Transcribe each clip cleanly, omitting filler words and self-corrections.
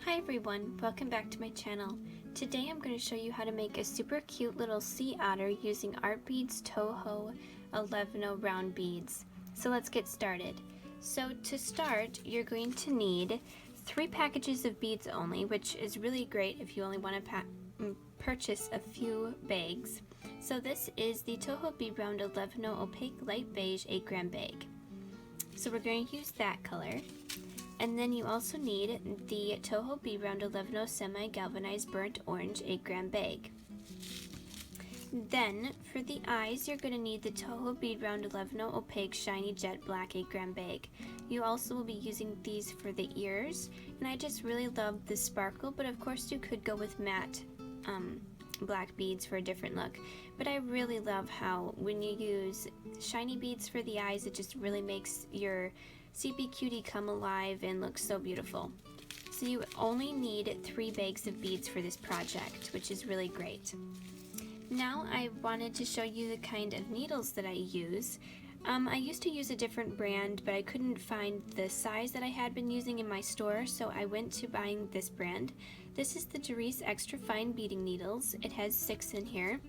Hi everyone, welcome back to my channel. Today I'm going to show you how to make a super cute little sea otter using Artbeads TOHO 11 round beads. So let's get started. So to start, you're going to need 3 packages of beads only, which is really great if you only want to purchase a few bags. So this is the TOHO Bead Round 11 Opaque Light Beige 8 gram bag. So we're going to use that color. And then you also need the TOHO Bead Round 11 Semi Galvanized Burnt Orange 8 gram bag. Then for the eyes, you're going to need the TOHO Bead Round 11 Opaque Shiny Jet Black 8 gram bag. You also will be using these for the ears, and I just really love the sparkle, but of course you could go with matte black beads for a different look. But I really love how when you use shiny beads for the eyes, it just really makes your CB Cutie come alive and look so beautiful. So you only need 3 bags of beads for this project, which is really great. Now I wanted to show you the kind of needles that I use. I used to use a different brand, but I couldn't find the size that I had been using in my store, so I went to buying this brand. This is the Darice Extra Fine Beading Needles. It has 6 in here,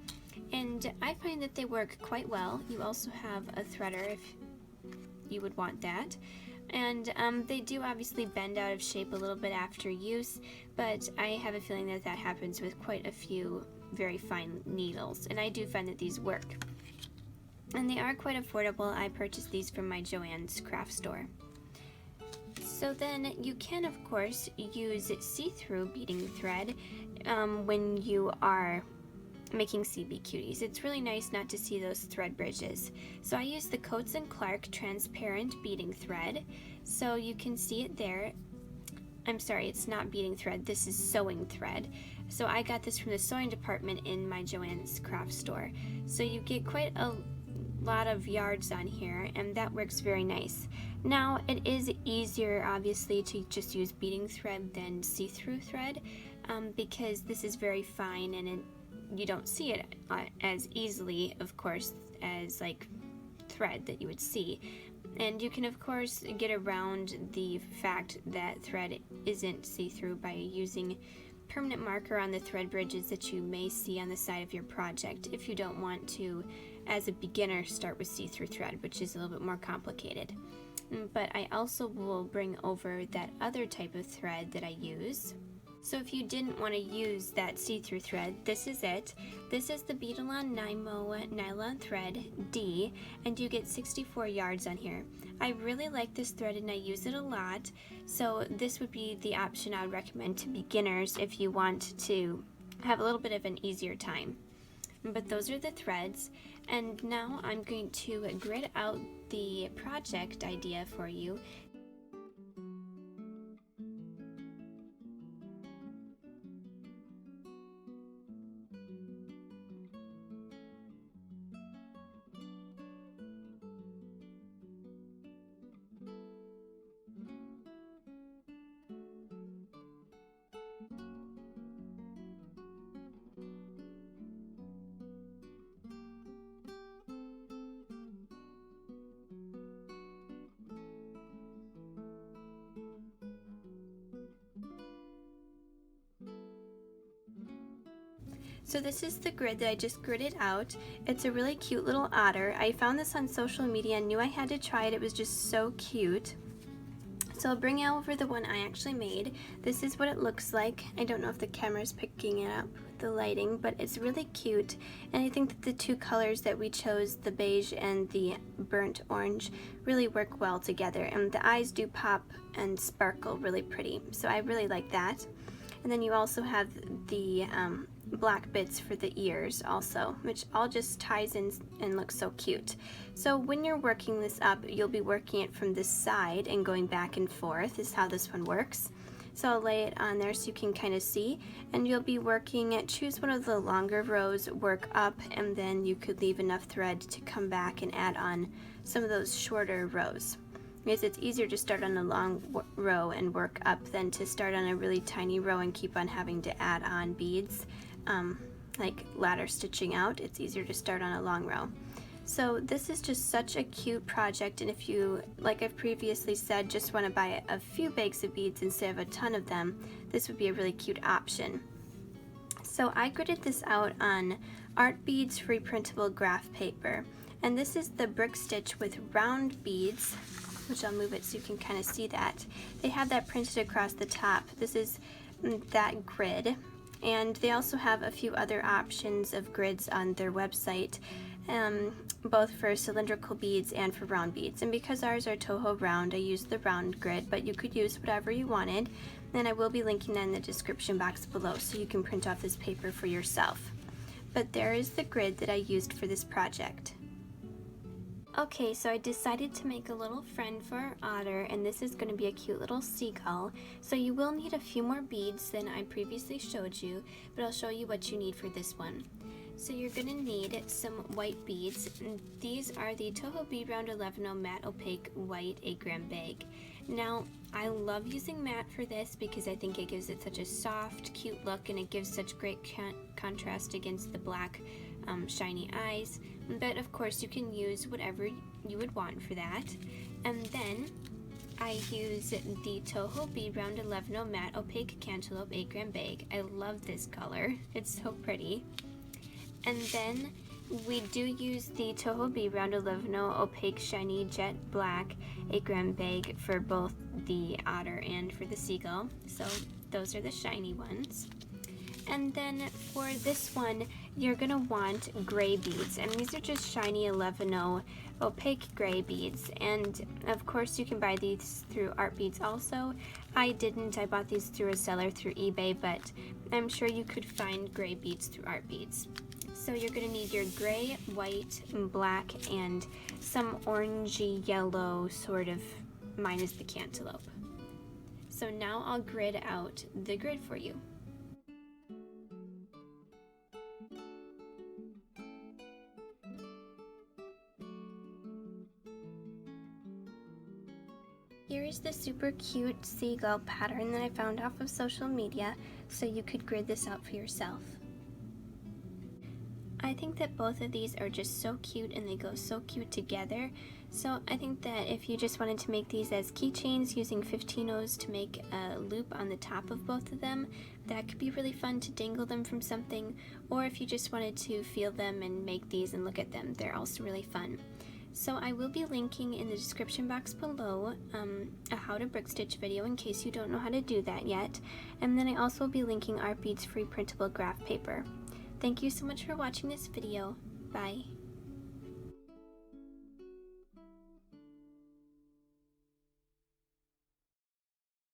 and I find that they work quite well. You also have a threader if you would want that. And they do obviously bend out of shape a little bit after use, but I have a feeling that that happens with quite a few very fine needles, and I do find that these work. And they are quite affordable. I purchased these from my Joann's craft store. So then you can of course use see-through beading thread when you are making CB Cuties. It's really nice not to see those thread bridges. So I use the Coats & Clark transparent beading thread, so you can see it there. I'm sorry, it's not beading thread, this is sewing thread. So I got this from the sewing department in my Joann's craft store. So you get quite a lot of yards on here, and that works very nice. Now it is easier obviously to just use beading thread than see-through thread because this is very fine, and you don't see it as easily, of course, as like thread that you would see. And you can of course get around the fact that thread isn't see-through by using permanent marker on the thread bridges that you may see on the side of your project if you don't want to, as a beginner, start with see-through thread, which is a little bit more complicated. But I also will bring over that other type of thread that I use. So if you didn't want to use that see-through thread, this is it. This is the Beadalon Nymo Nylon Thread D, and you get 64 yards on here. I really like this thread and I use it a lot, so this would be the option I would recommend to beginners if you want to have a little bit of an easier time. But those are the threads, and now I'm going to grid out the project idea for you. So this is the grid that I just gridded out. It's a really cute little otter. I found this on social media and knew I had to try it. It was just so cute. So I'll bring over the one I actually made. This is what it looks like. I don't know if the camera's picking it up with the lighting, but it's really cute. And I think that the 2 colors that we chose, the beige and the burnt orange, really work well together. And the eyes do pop and sparkle really pretty. So I really like that. And then you also have the black bits for the ears also, which all just ties in and looks so cute. So when you're working this up, you'll be working it from this side and going back and forth is how this one works. So I'll lay it on there so you can kind of see, and you'll be working it, choose one of the longer rows, work up, and then you could leave enough thread to come back and add on some of those shorter rows. Because it's easier to start on a long row and work up than to start on a really tiny row and keep on having to add on beads, like ladder stitching out. It's easier to start on a long row. So this is just such a cute project, and if you, like I've previously said, just want to buy a few bags of beads instead of a ton of them, this would be a really cute option. So I gridded this out on Artbeads free printable graph paper, and this is the brick stitch with round beads, which I'll move it so you can kind of see that. They have that printed across the top. This is that grid, and they also have a few other options of grids on their website, both for cylindrical beads and for round beads. And because ours are Toho round, I used the round grid, but you could use whatever you wanted. And I will be linking that in the description box below so you can print off this paper for yourself. But there is the grid that I used for this project. Okay, so I decided to make a little friend for our otter, and this is going to be a cute little seagull. So you will need a few more beads than I previously showed you, but I'll show you what you need for this one. So you're going to need some white beads. And these are the Toho Bead Round 11 Matte Opaque White 8-gram bag. Now, I love using matte for this because I think it gives it such a soft, cute look, and it gives such great contrast against the black, shiny eyes. But of course, you can use whatever you would want for that. And then I use the Toho Bead Round 11 Matte Opaque Cantaloupe 8-gram bag. I love this color. It's so pretty. And then we do use the Toho Bead Round 11 Opaque Shiny Jet Black 8-gram bag for both the otter and for the seagull. So those are the shiny ones. And then for this one, you're going to want gray beads. And these are just shiny 11 opaque gray beads. And of course you can buy these through Artbeads also. I didn't. I bought these through a seller through eBay, but I'm sure you could find gray beads through Artbeads. So you're going to need your gray, white, and black, and some orangey yellow sort of, minus the cantaloupe. So now I'll grid out the grid for you. Here is the super cute seagull pattern that I found off of social media, so you could grid this out for yourself. I think that both of these are just so cute and they go so cute together. So I think that if you just wanted to make these as keychains using 15-ohs to make a loop on the top of both of them, that could be really fun to dangle them from something. Or if you just wanted to feel them and make these and look at them, they're also really fun. So I will be linking in the description box below a how to brick stitch video in case you don't know how to do that yet. And then I also will be linking Artbeads free printable graph paper. Thank you so much for watching this video. Bye.